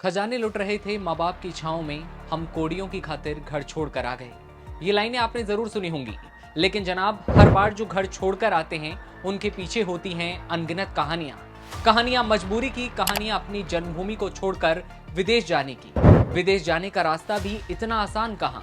खजाने लुट रहे थे माँ बाप की छांव में, हम कोड़ियों की खातिर घर छोड़कर आ गए। ये लाइनें आपने जरूर सुनी होंगी, लेकिन जनाब हर बार जो घर छोड़कर आते हैं उनके पीछे होती हैं अनगिनत कहानियां मजबूरी की, कहानियां अपनी जन्मभूमि को छोड़कर विदेश जाने की। विदेश जाने का रास्ता भी इतना आसान कहां।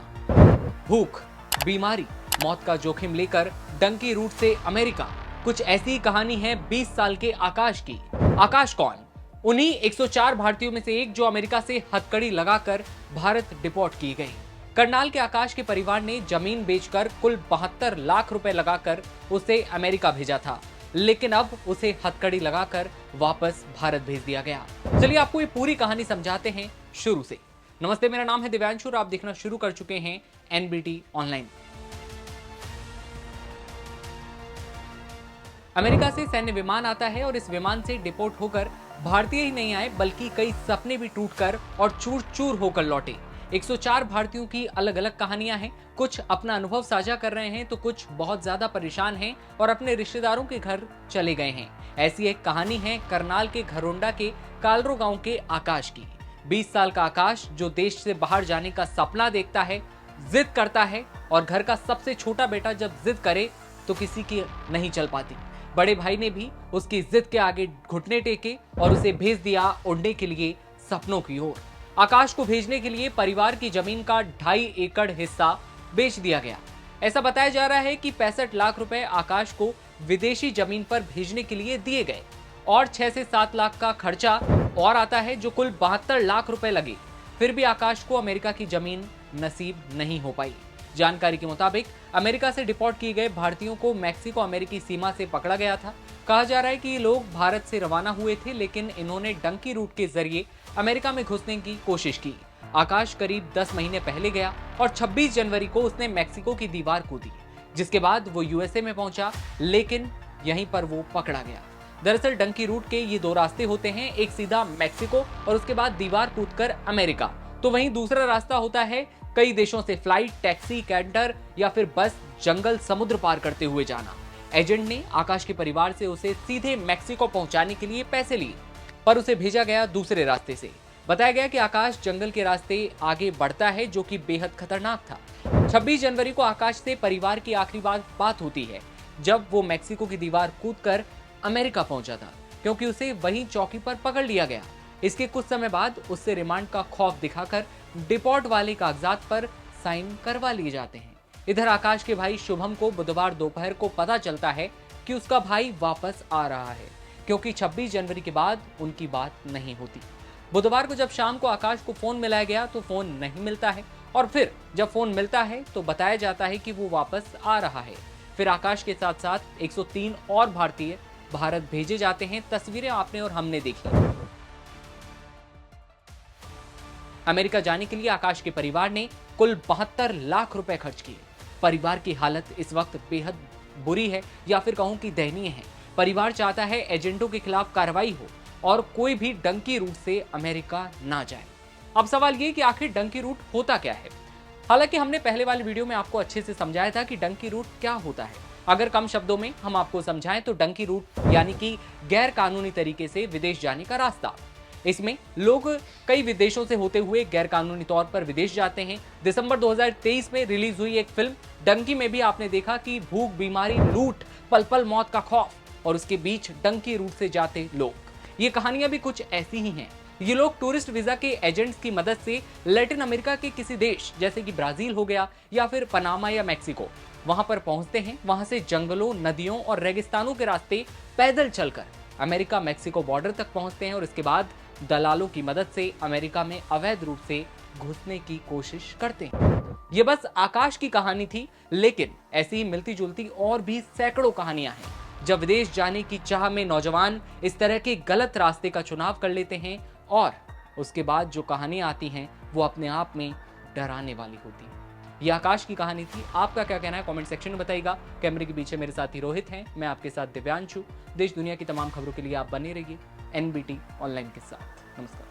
भूख, बीमारी, मौत का जोखिम लेकर डंकी रूट से अमेरिका। कुछ ऐसी कहानी है 20 साल के आकाश की। आकाश कौन? उन्हीं 104 भारतीयों में से एक जो अमेरिका से हथकड़ी लगाकर भारत डिपोर्ट की गई। करनाल के आकाश के परिवार ने जमीन बेचकर कुल 72 लाख रुपए लगाकर उसे अमेरिका भेजा था, लेकिन अब उसे हथकड़ी लगाकर वापस भारत भेज दिया गया। चलिए आपको ये पूरी कहानी समझाते हैं शुरू से। नमस्ते, मेरा नाम है दिव्यांशु और आप देखना शुरू कर चुके हैं एनबीटी ऑनलाइन। अमेरिका से सैन्य विमान आता है और इस विमान से डिपोर्ट होकर भारतीय ही नहीं आए बल्कि कई सपने भी टूटकर और चूर चूर होकर लौटे। 104 भारतीयों की अलग अलग कहानियां हैं। कुछ अपना अनुभव साझा कर रहे हैं तो कुछ बहुत ज्यादा परेशान हैं और अपने रिश्तेदारों के घर चले गए हैं। ऐसी एक कहानी है करनाल के घरोंडा के कालरो गांव के आकाश की। 20 साल का आकाश जो देश से बाहर जाने का सपना देखता है, जिद करता है, और घर का सबसे छोटा बेटा जब जिद करे तो किसी की नहीं चल पाती। बड़े भाई ने भी उसकी जिद के आगे घुटने टेके और उसे भेज दिया उड़ने के लिए सपनों की ओर। आकाश को भेजने के लिए परिवार की जमीन का 2.5 एकड़ हिस्सा बेच दिया गया। ऐसा बताया जा रहा है कि 65 लाख रुपए आकाश को विदेशी जमीन पर भेजने के लिए दिए गए और 6 से 7 लाख का खर्चा और आता है, जो कुल 72 लाख रुपए लगे। फिर भी आकाश को अमेरिका की जमीन नसीब नहीं हो पाई। जानकारी के मुताबिक अमेरिका से डिपोर्ट किए गए भारतीयों को मैक्सिको अमेरिकी सीमा से पकड़ा गया था। कहा जा रहा है कि ये लोग भारत से रवाना हुए थे, लेकिन इन्होंने डंकी रूट के जरिए अमेरिका में घुसने की कोशिश की। आकाश करीब 10 महीने पहले गया और 26 जनवरी को उसने मैक्सिको की दीवार कूदी, जिसके बाद वो यूएसए में पहुंचा, लेकिन यहीं पर वो पकड़ा गया। दरअसल डंकी रूट के ये 2 रास्ते होते हैं, एक सीधा मैक्सिको और उसके बाद दीवार कूदकर अमेरिका। तो वहीं दूसरा रास्ता होता है कई देशों से फ्लाइट, टैक्सी, कैंटर या फिर बस, जंगल, समुद्र पार करते हुए जाना। एजेंट ने आकाश के परिवार से उसे सीधे मैक्सिको पहुंचाने के लिए पैसे लिए, पर उसे भेजा गया दूसरे रास्ते से। बताया गया कि आकाश जंगल के रास्ते आगे बढ़ता है, जो कि बेहद खतरनाक था। 26 जनवरी को आकाश से परिवार की आखिरी बात होती है, जब वो मैक्सिको की दीवार कूदकर अमेरिका पहुंचा था, क्योंकि उसे वहीं चौकी पर पकड़ लिया गया। इसके कुछ समय बाद उससे रिमांड का खौफ दिखाकर डिपोर्ट वाले कागजात पर साइन करवा लिए जाते हैं। इधर आकाश के भाई शुभम को बुधवार दोपहर को पता चलता है कि उसका भाई वापस आ रहा है, क्योंकि 26 जनवरी के बाद उनकी बात नहीं होती। बुधवार को जब शाम को आकाश को फोन मिलाया गया तो फोन नहीं मिलता है, और फिर जब फोन मिलता है तो बताया जाता है कि वो वापस आ रहा है। फिर आकाश के साथ साथ 103 और भारतीय भारत भेजे जाते हैं। तस्वीरें आपने और हमने देखी। अमेरिका जाने के लिए आकाश के परिवार ने कुल 72 लाख रुपए खर्च किए। परिवार की हालत इस वक्त बेहद बुरी है, या फिर कहूं कि दयनीय है। परिवार चाहता है एजेंटों के खिलाफ कार्रवाई हो और कोई भी डंकी रूट से अमेरिका ना जाए। अब सवाल ये कि आखिर डंकी रूट होता क्या है। हालांकि हमने पहले वाले वीडियो में आपको अच्छे से समझाया था कि डंकी रूट क्या होता है। अगर कम शब्दों में हम आपको समझाएं तो डंकी रूट यानी कि गैर कानूनी तरीके से विदेश जाने का रास्ता। इसमें लोग कई विदेशों से होते हुए गैर कानूनी तौर पर विदेश जाते हैं। दिसंबर 2023 में रिलीज हुई एक फिल्म डंकी में भी आपने देखा कि भूख, बीमारी, लूट, पल पल मौत का खौफ और उसके बीच डंकी रूट से जाते लोग। ये कहानियां भी कुछ ऐसी ही हैं। ये लोग टूरिस्ट वीजा के एजेंट्स की मदद से लैटिन अमेरिका के किसी देश जैसे कि ब्राजील हो गया या फिर पनामा या मैक्सिको, वहां पर पहुंचते हैं। वहां से जंगलों, नदियों और रेगिस्तानों के रास्ते पैदल चलकर अमेरिका मैक्सिको बॉर्डर तक पहुंचते हैं और इसके बाद दलालों की मदद से अमेरिका में अवैध रूप से घुसने की कोशिश करते हैं। ये बस आकाश की कहानी थी, लेकिन ऐसी ही मिलती जुलती और भी सैकड़ों कहानियां हैं, जब विदेश जाने की चाह में नौजवान इस तरह के गलत रास्ते का चुनाव कर लेते हैं और उसके बाद जो कहानियां आती हैं वो अपने आप में डराने वाली होती हैं। ये आकाश की कहानी थी। आपका क्या कहना है कमेंट सेक्शन में बताइएगा। कैमरे के पीछे मेरे साथी रोहित हैं, मैं आपके साथ दिव्यांशु। देश दुनिया की तमाम खबरों के लिए आप बने रहिए एनबीटी ऑनलाइन के साथ। नमस्कार।